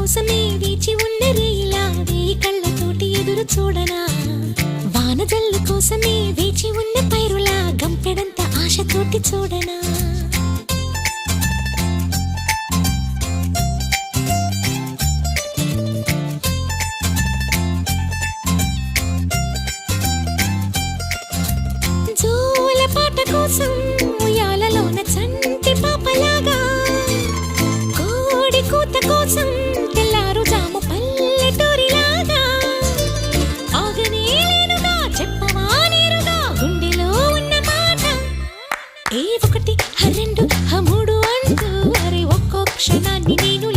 కోసమే వేచి ఉన్న రేయిలా వేయి కళ్ళతోటి ఎదురు చూడనా వానజల్లు కోసమే వేచి ఉన్న పైరులా గంపెడంత ఆశతోటి చూడనా జోల పాట కోసం ఉయ్యాలలోన చంటి పాపలాగా కోడి కూత కోసం తెల్లారు జాము పల్లెటూరిలాగా ఆగనే లేనుగా చెప్పవా నేరుగా గుండెలో ఉన్న మాట ఏ ఒకటి రెండు మూడు అంటూ అరే ఒక్కో క్షణాన్ని నేను